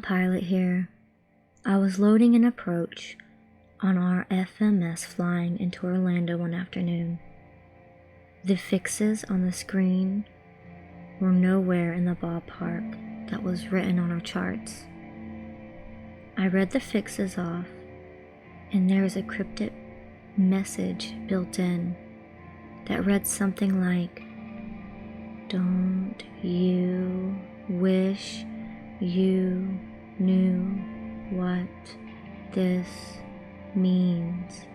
airline pilot here. I was loading an approach on our FMS flying into Orlando one afternoon. The fixes on the screen were nowhere in the ballpark that was written on our charts. I read the fixes off, and there was a cryptic message built in that read something like, "Don't you wish you knew what this means?"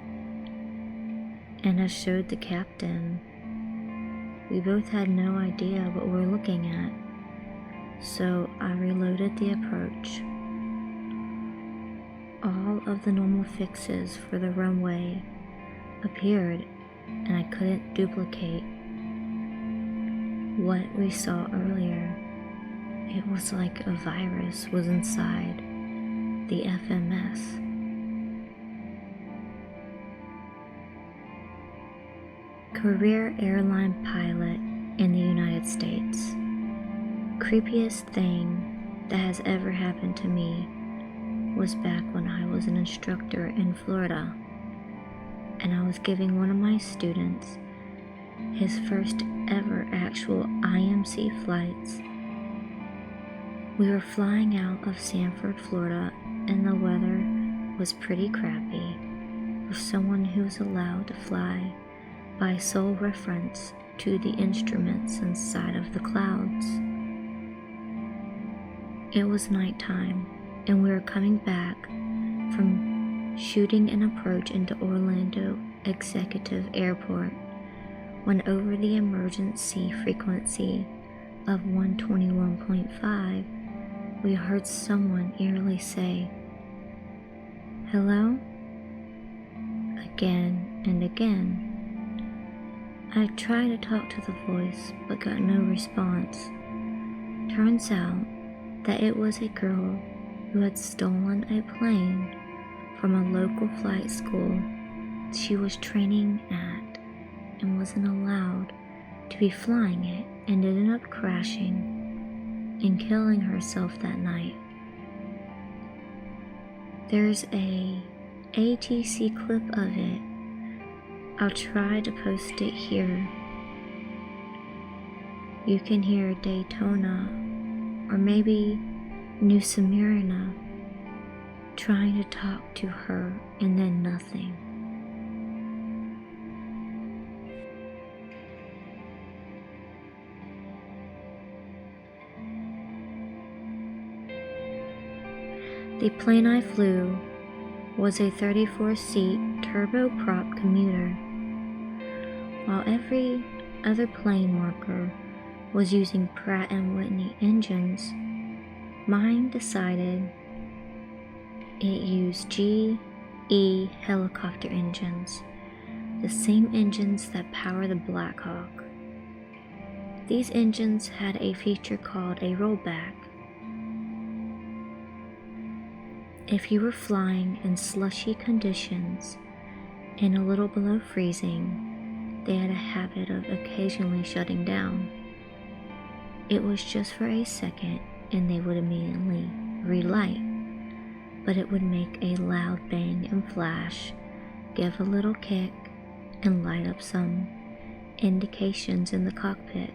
And I showed the captain. We both had no idea what we were looking at, so I reloaded the approach. All of the normal fixes for the runway appeared, and I couldn't duplicate what we saw earlier. It was like a virus was inside the FMS. Career airline pilot in the United States. Creepiest thing that has ever happened to me was back when I was an instructor in Florida, and I was giving one of my students his first ever actual IMC flights. We were flying out of Sanford, Florida, and the weather was pretty crappy for someone who's allowed to fly by sole reference to the instruments inside of the clouds. It was nighttime, and we were coming back from shooting an approach into Orlando Executive Airport when over the emergency frequency of 121.5, we heard someone eerily say, "Hello?" Again and again. I tried to talk to the voice, but got no response. Turns out that it was a girl who had stolen a plane from a local flight school she was training at and wasn't allowed to be flying it, and ended up crashing and killing herself that night. There's a ATC clip of it. I'll try to post it here. You can hear Daytona, or maybe New Smyrna, trying to talk to her, and then nothing. The plane I flew was a 34-seat turboprop commuter. While every other plane marker was using Pratt & Whitney engines, mine decided it used GE helicopter engines, the same engines that power the Black Hawk. These engines had a feature called a rollback. If you were flying in slushy conditions and a little below freezing, they had a habit of occasionally shutting down. It was just for a second, and they would immediately relight, but it would make a loud bang and flash, give a little kick, and light up some indications in the cockpit.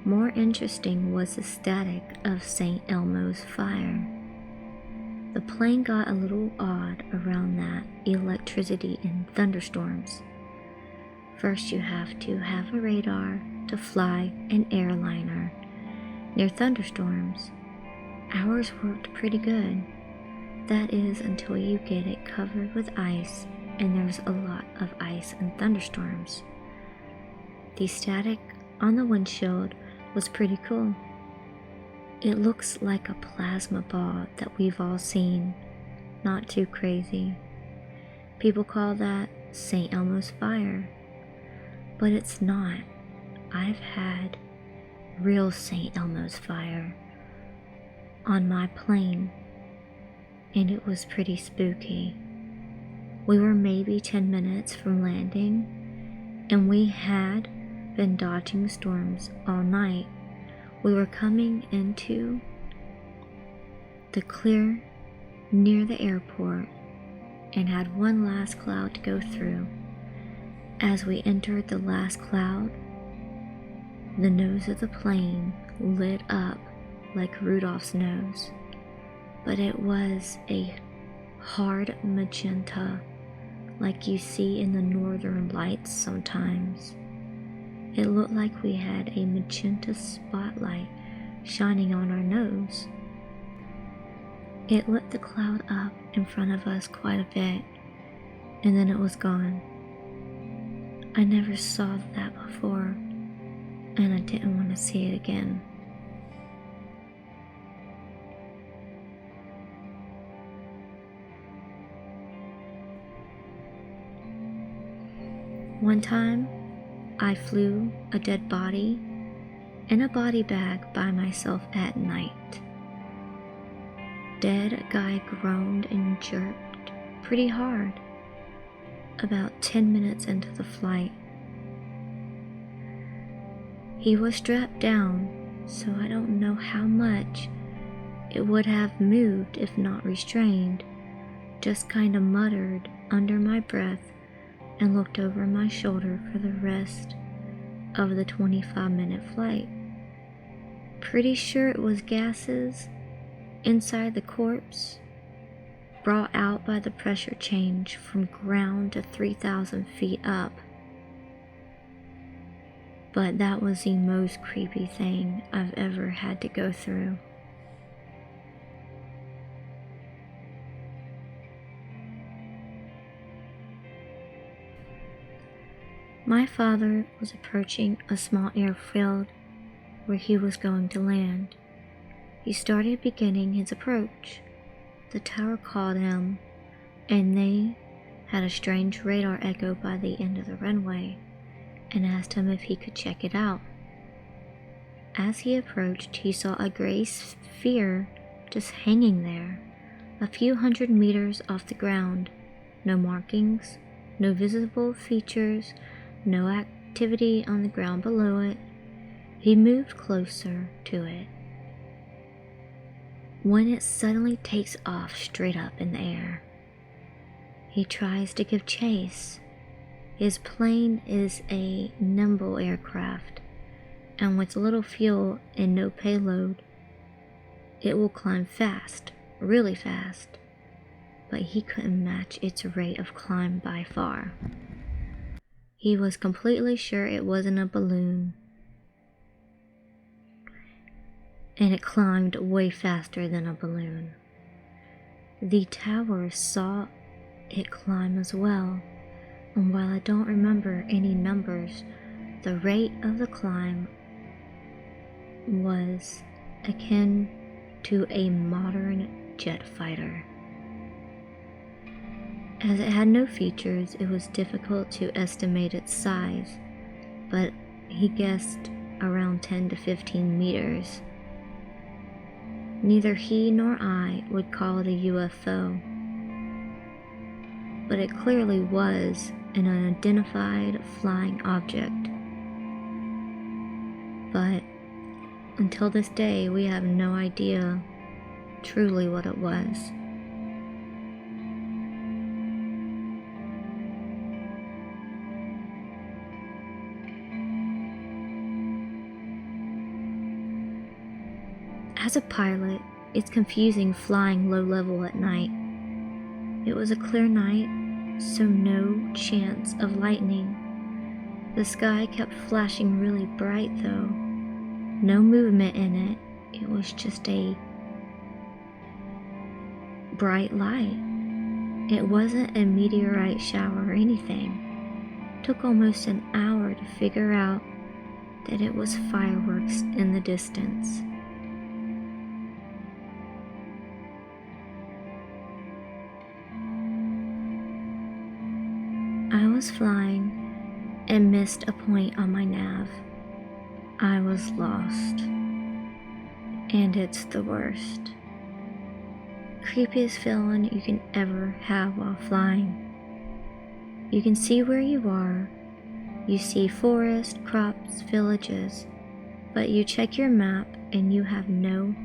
More interesting was the static of St. Elmo's fire. The plane got a little odd around that electricity in thunderstorms. First, you have to have a radar to fly an airliner near thunderstorms. Ours worked pretty good. That is until you get it covered with ice, and there's a lot of ice in thunderstorms. The static on the windshield was pretty cool. It looks like a plasma ball that we've all seen. Not too crazy. People call that St. Elmo's fire. But it's not. I've had real St. Elmo's fire on my plane, and it was pretty spooky. We were maybe 10 minutes from landing, and we had been dodging storms all night. We were coming into the clear near the airport and had one last cloud to go through. As we entered the last cloud, the nose of the plane lit up like Rudolph's nose, but it was a hard magenta like you see in the northern lights sometimes. It looked like we had a magenta spotlight shining on our nose. It lit the cloud up in front of us quite a bit, and then it was gone. I never saw that before, and I didn't want to see it again. One time, I flew a dead body in a body bag by myself at night. Dead guy groaned and jerked pretty hard about 10 minutes into the flight. He was strapped down, so I don't know how much it would have moved if not restrained. Just kinda muttered under my breath and looked over my shoulder for the rest of the 25-minute flight. Pretty sure it was gases inside the corpse, brought out by the pressure change from ground to 3,000 feet up. But that was the most creepy thing I've ever had to go through. My father was approaching a small airfield where he was going to land. He started beginning his approach. The tower called him, and they had a strange radar echo by the end of the runway and asked him if he could check it out. As he approached, he saw a gray sphere just hanging there, a few hundred meters off the ground. No markings, no visible features, no activity on the ground below it. He moved closer to it. When it suddenly takes off straight up in the air, he tries to give chase. His plane is a nimble aircraft, and with little fuel and no payload, it will climb fast, really fast, but he couldn't match its rate of climb by far. He was completely sure it wasn't a balloon, and it climbed way faster than a balloon. The tower saw it climb as well, and while I don't remember any numbers, the rate of the climb was akin to a modern jet fighter. As it had no features, it was difficult to estimate its size, but he guessed around 10 to 15 meters. Neither he nor I would call it a UFO, but it clearly was an unidentified flying object. But until this day, we have no idea truly what it was. As a pilot, it's confusing flying low level at night. It was a clear night, so no chance of lightning. The sky kept flashing really bright though. No movement in it. It was just a bright light. It wasn't a meteorite shower or anything. It took almost an hour to figure out that it was fireworks in the distance. I was flying and missed a point on my nav. I was lost. And it's the worst. Creepiest feeling you can ever have while flying. You can see where you are. You see forest, crops, villages, but you check your map and you have no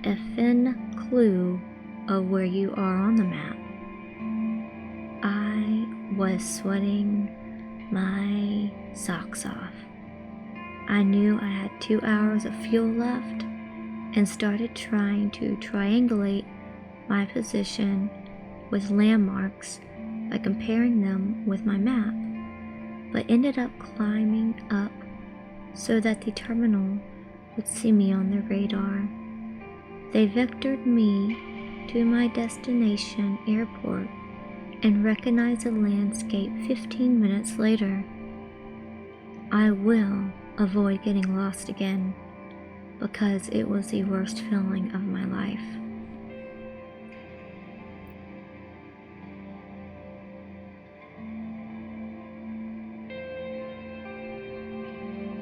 a thin clue of where you are on the map. I was sweating my socks off. I knew I had 2 hours of fuel left and started trying to triangulate my position with landmarks by comparing them with my map, but ended up climbing up so that the terminal would see me on their radar. They vectored me to my destination airport and recognized the landscape 15 minutes later. I will avoid getting lost again because it was the worst feeling of my life.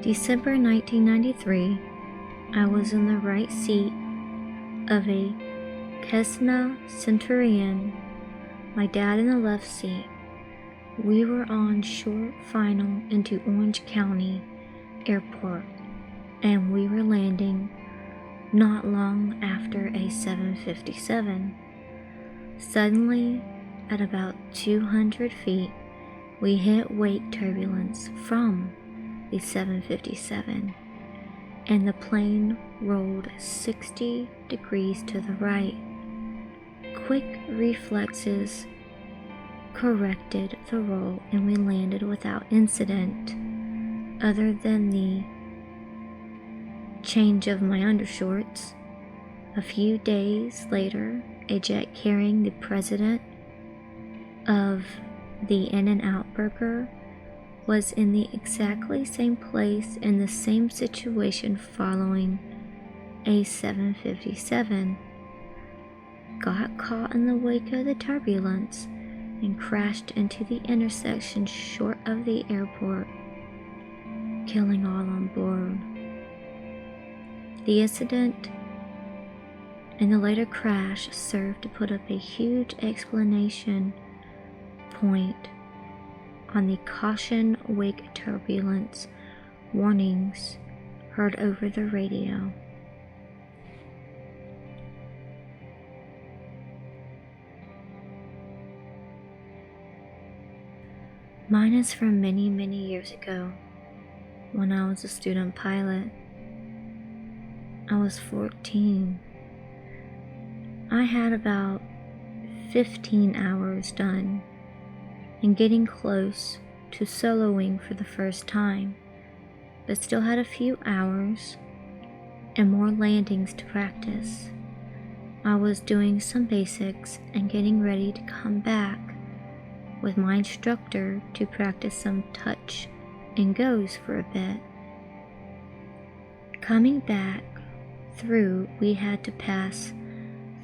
December 1993, I was in the right seat of a Cessna Centurion, my dad in the left seat. We were on short final into Orange County Airport, and we were landing not long after a 757. Suddenly, at about 200 feet, we hit wake turbulence from the 757, and the plane rolled 60 degrees to the right. Quick reflexes corrected the roll, and we landed without incident, other than the change of my undershorts. A few days later, a jet carrying the president of the In-N-Out Burger was in the exactly same place in the same situation following a 757, got caught in the wake of the turbulence and crashed into the intersection short of the airport, killing all on board. The incident and the later crash served to put up a huge exclamation point on the caution wake turbulence warnings heard over the radio. Mine is from many, many years ago when I was a student pilot. I was 14. I had about 15 hours done and getting close to soloing for the first time, but still had a few hours and more landings to practice. I was doing some basics and getting ready to come back with my instructor to practice some touch and goes for a bit. Coming back through, we had to pass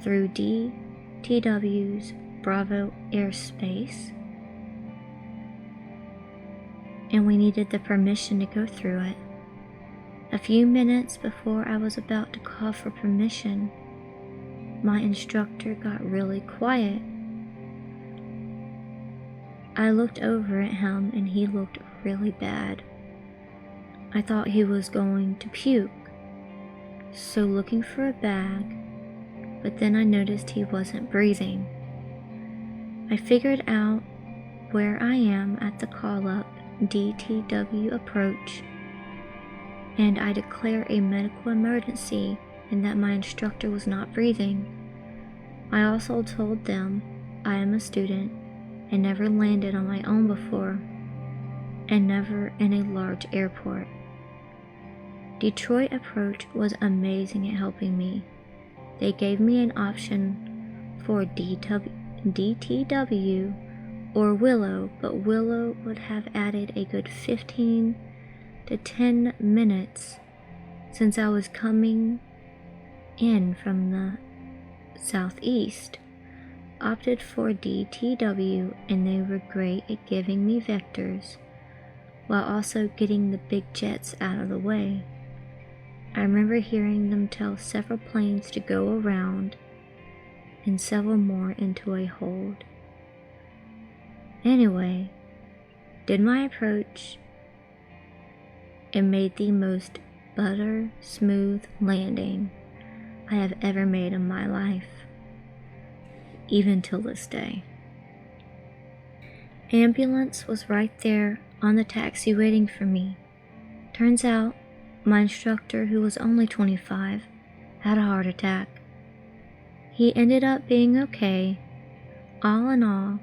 through DTW's Bravo airspace, and we needed the permission to go through it. A few minutes before I was about to call for permission, my instructor got really quiet. I looked over at him and he looked really bad. I thought he was going to puke, so looking for a bag, but then I noticed he wasn't breathing. I figured out where I am at the call-up DTW approach, and I declare a medical emergency and that my instructor was not breathing. I also told them I am a student and never landed on my own before, and never in a large airport. Detroit Approach was amazing at helping me. They gave me an option for DTW or Willow, but Willow would have added a good 15 to 10 minutes since I was coming in from the southeast. Opted for DTW, and they were great at giving me vectors while also getting the big jets out of the way. I remember hearing them tell several planes to go around and several more into a hold. Anyway, did my approach and made the most butter smooth landing I have ever made in my life, even till this day. Ambulance was right there on the taxi waiting for me. Turns out, my instructor, who was only 25, had a heart attack. He ended up being okay. All in all,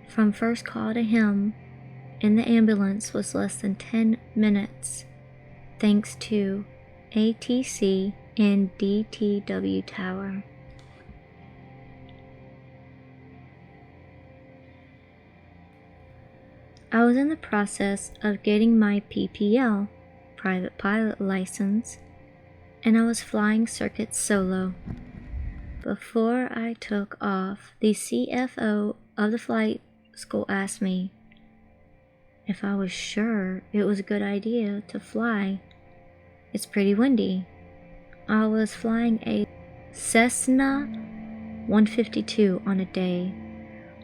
from first call to him in the ambulance was less than 10 minutes, thanks to ATC and DTW Tower. I was in the process of getting my PPL, private pilot license, and I was flying circuits solo. Before I took off, the CFO of the flight school asked me if I was sure it was a good idea to fly. It's pretty windy. I was flying a Cessna 152 on a day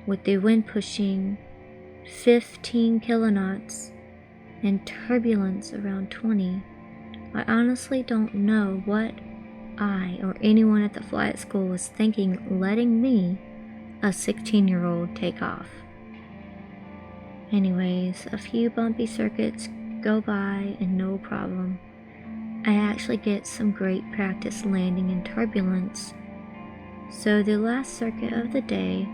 with the wind pushing 15 kiloknots and turbulence around 20. I honestly don't know what I or anyone at the flight school was thinking letting me, a 16-year-old, take off. Anyways, a few bumpy circuits go by and no problem. I actually get some great practice landing in turbulence. So the last circuit of the day,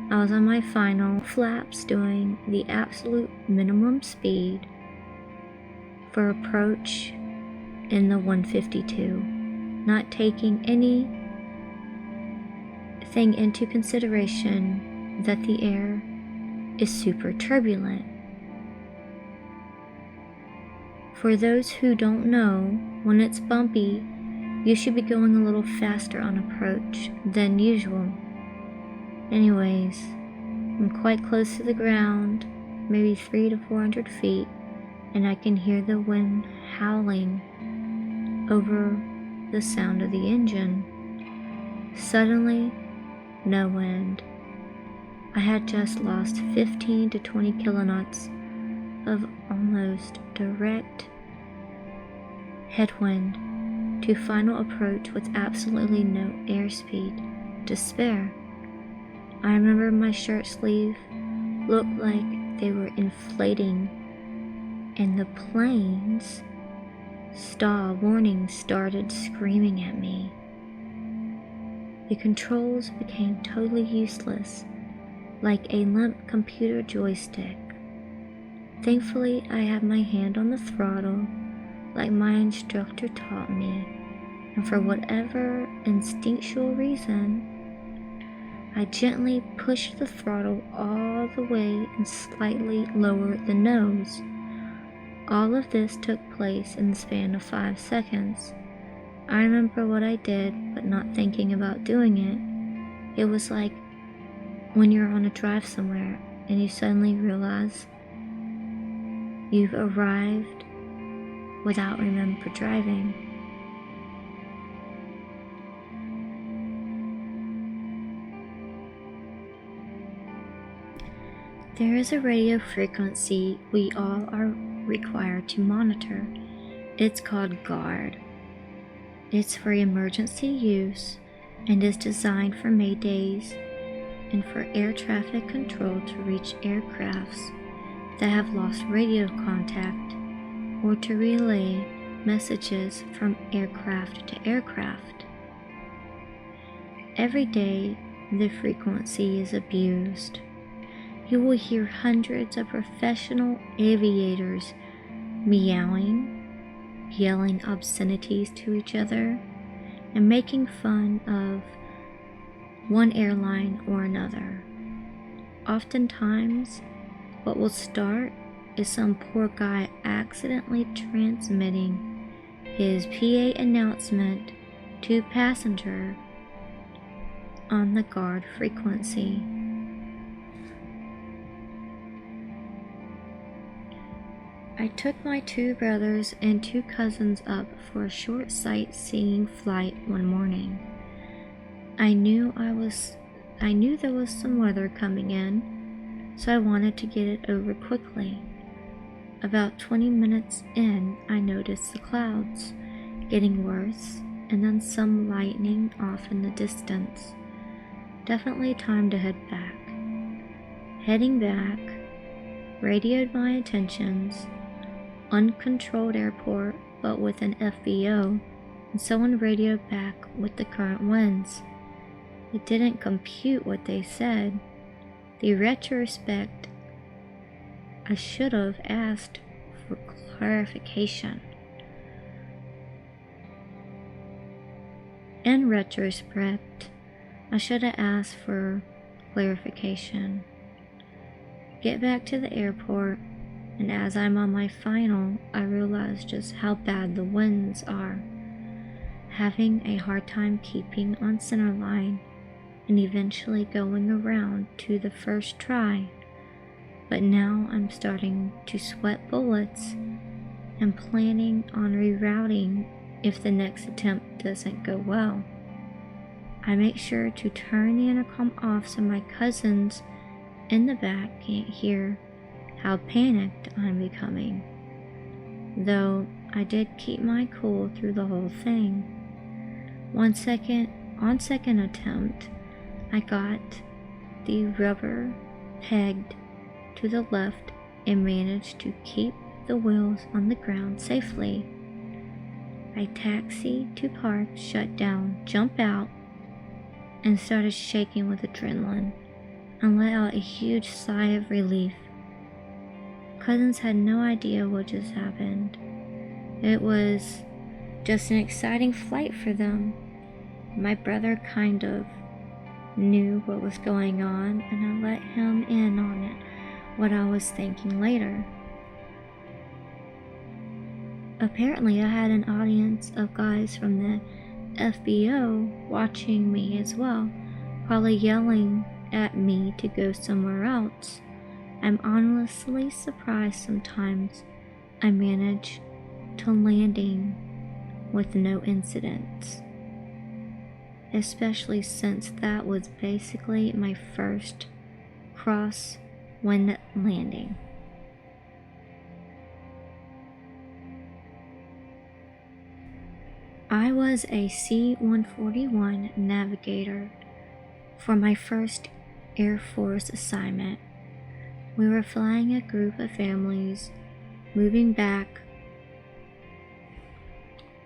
I was on my final flaps doing the absolute minimum speed for approach in the 152, not taking anything into consideration that the air is super turbulent. For those who don't know, when it's bumpy, you should be going a little faster on approach than usual. Anyways, I'm quite close to the ground, maybe 300 to 400 feet, and I can hear the wind howling over the sound of the engine. Suddenly, no wind. I had just lost 15 to 20 kiloknots of almost direct headwind to final approach with absolutely no airspeed to spare. I remember my shirt sleeve looked like they were inflating, and the plane's stall warning started screaming at me. The controls became totally useless, like a limp computer joystick. Thankfully, I had my hand on the throttle, like my instructor taught me, and for whatever instinctual reason, I gently pushed the throttle all the way and slightly lowered the nose. All of this took place in the span of 5 seconds. I remember what I did, but not thinking about doing it. It was like when you're on a drive somewhere and you suddenly realize you've arrived without remember driving. There is a radio frequency we all are required to monitor. It's called GUARD. It's for emergency use and is designed for maydays and for air traffic control to reach aircrafts that have lost radio contact or to relay messages from aircraft to aircraft. Every day, the frequency is abused. You will hear hundreds of professional aviators meowing, yelling obscenities to each other, and making fun of one airline or another. Oftentimes, what will start is some poor guy accidentally transmitting his PA announcement to passenger on the GUARD frequency. I took my 2 brothers and 2 cousins up for a short sightseeing flight one morning. I knew there was some weather coming in, so I wanted to get it over quickly. About 20 minutes in, I noticed the clouds getting worse and then some lightning off in the distance. Definitely time to head back. Heading back, radioed my intentions, uncontrolled airport but with an FBO, and someone radioed back with the current winds. It didn't compute what they said. The retrospect, I should have asked for clarification. In retrospect, I should have asked for clarification. Get back to the airport, and as I'm on my final, I realize just how bad the winds are. Having a hard time keeping on center line and eventually going around to the first try. But now I'm starting to sweat bullets and planning on rerouting if the next attempt doesn't go well. I make sure to turn the intercom off so my cousins in the back can't hear how panicked I'm becoming. Though I did keep my cool through the whole thing. On second attempt, I got the rubber pegged to the left and managed to keep the wheels on the ground safely. I taxied to park, shut down, jumped out, and started shaking with adrenaline and let out a huge sigh of relief. Cousins had no idea what just happened. It was just an exciting flight for them. My brother kind of knew what was going on, and I let him in on it, what I was thinking later. Apparently, I had an audience of guys from the FBO watching me as well, probably yelling at me to go somewhere else. I'm honestly surprised sometimes I manage to landing with no incidents, especially since that was basically my first crosswind landing. I was a C-141 navigator for my first Air Force assignment. We were flying a group of families moving back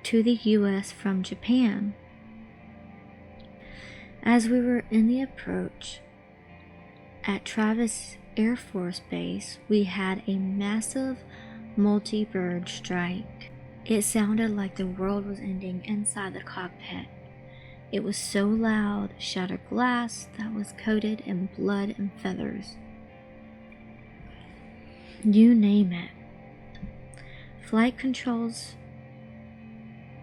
to the US from Japan. As we were in the approach at Travis Air Force Base, we had a massive multi-bird strike. It sounded like the world was ending inside the cockpit. It was so loud, shattered glass that was coated in blood and feathers. You name it. Flight controls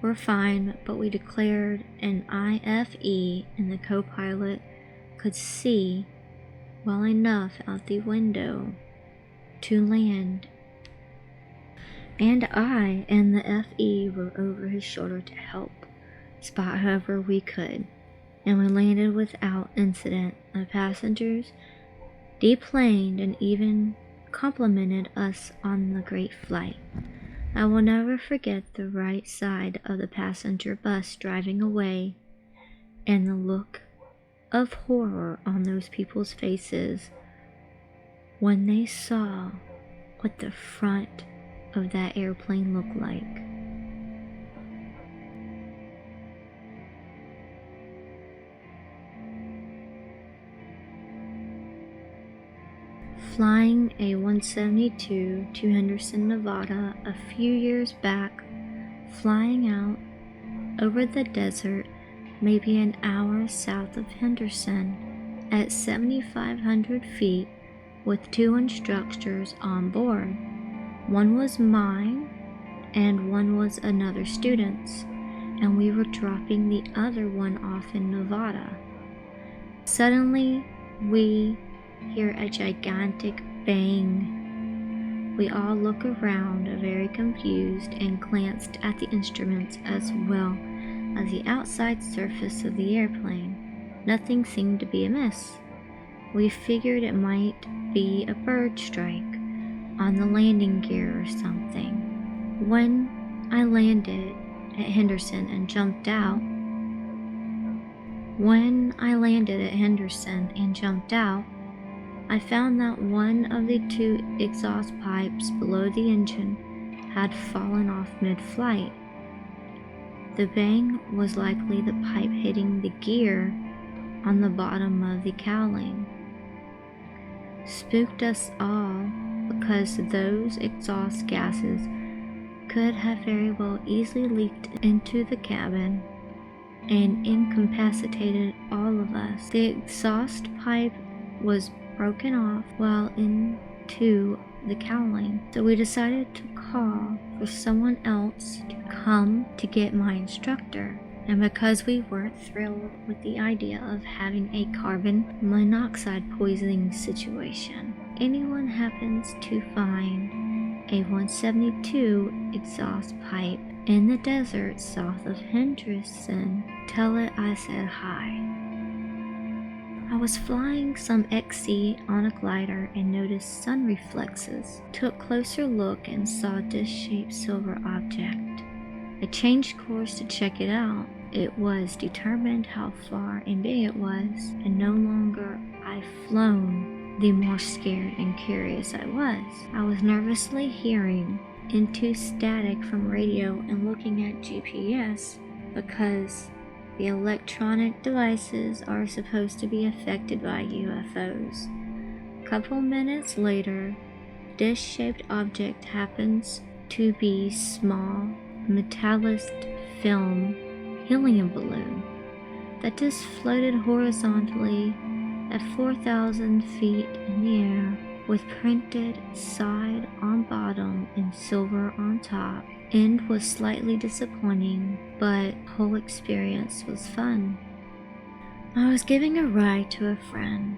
were fine, but we declared an IFE and the co-pilot could see well enough out the window to land. And I and the FE were over his shoulder to help spot whoever we could, and we landed without incident. The passengers deplaned and even complimented us on the great flight. I will never forget the right side of the passenger bus driving away and the look of horror on those people's faces when they saw what the front of that airplane looked like. Flying a 172 to Henderson, Nevada a few years back, flying out over the desert maybe an hour south of Henderson at 7,500 feet with two instructors on board. One was mine and one was another student's, and we were dropping the other one off in Nevada. Suddenly, we hear a gigantic bang. We all look around, very confused, and glanced at the instruments as well as the outside surface of the airplane. Nothing seemed to be amiss. We figured it might be a bird strike on the landing gear or something. When I landed at Henderson and jumped out. When I landed at Henderson and jumped out, I found that one of the 2 exhaust pipes below the engine had fallen off mid-flight. The bang was likely the pipe hitting the gear on the bottom of the cowling. Spooked us all because those exhaust gases could have very well easily leaked into the cabin and incapacitated all of us. The exhaust pipe was broken off while into the cowling, so we decided to call for someone else to come to get my instructor. And because we weren't thrilled with the idea of having a carbon monoxide poisoning situation, anyone happens to find a 172 exhaust pipe in the desert south of Henderson, tell it I said hi. I was flying some XC on a glider and noticed sun reflexes. Took closer look and saw a disc-shaped silver object. I changed course to check it out. It was determined how far and big it was, and no longer I flown, the more scared and curious I was. I was nervously hearing into static from radio and looking at GPS because the electronic devices are supposed to be affected by UFOs. A couple minutes later, dish-shaped object happens to be small metallized film helium balloon that just floated horizontally at 4,000 feet in the air with printed side on bottom and silver on top. End was slightly disappointing, but whole experience was fun. I was giving a ride to a friend.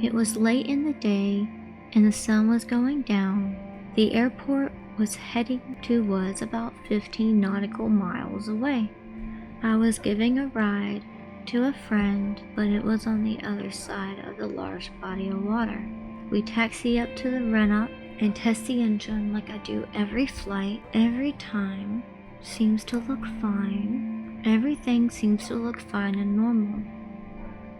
It was late in the day and the sun was going down. The airport was heading towards about 15 nautical miles away. I was giving a ride to a friend, but it was on the other side of the large body of water. We taxi up to the run-up and test the engine like I do every flight. Every time seems to look fine. Everything seems to look fine and normal.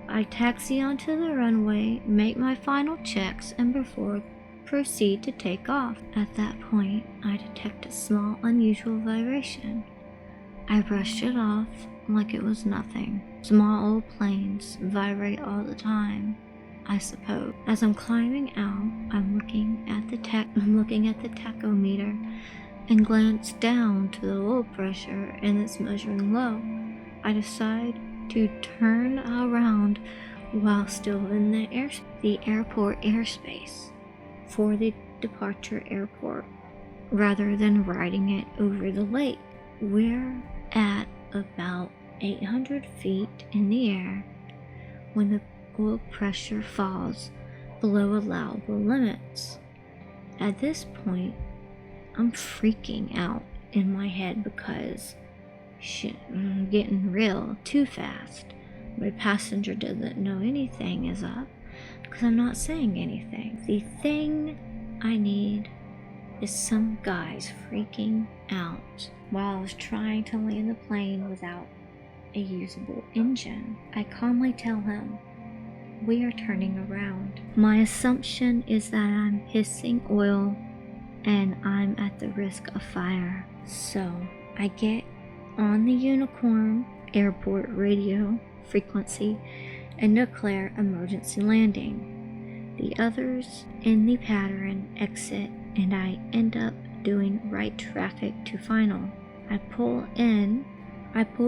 I taxi onto the runway, make my final checks, and before proceed to take off. At that point, I detect a small unusual vibration. I brushed it off like it was nothing. Small old planes vibrate all the time, I suppose. As I'm climbing out, I'm looking at the tachometer and glance down to the oil pressure, and it's measuring low. I decide to turn around while still in the airport airspace for the departure airport, rather than riding it over the lake. We're at about 800 feet in the air when the oil pressure falls below allowable limits. At this point, I'm freaking out in my head because shit, I'm getting real too fast. My passenger doesn't know anything is up because I'm not saying anything. The thing I need is some guys freaking out while I was trying to land the plane without a usable engine. I calmly tell him, we are turning around. My assumption is that I'm hissing oil and I'm at the risk of fire. So I get on the Unicorn airport radio frequency and declare emergency landing. The others in the pattern exit and I end up doing right traffic to final. I pull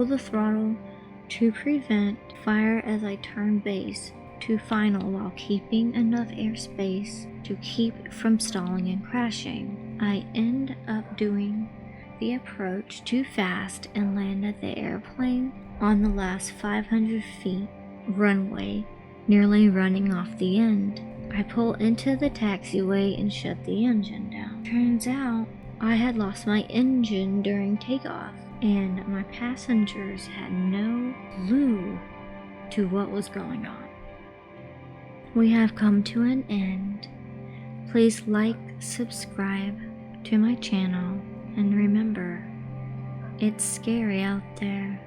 the throttle to prevent fire as I turn base to final while keeping enough airspace to keep from stalling and crashing. I end up doing the approach too fast and landed the airplane on the last 500 feet runway, nearly running off the end. I pull into the taxiway and shut the engine down. Turns out I had lost my engine during takeoff, and my passengers had no clue to what was going on. We have come to an end. Please like, subscribe to my channel, and remember, It's scary out there.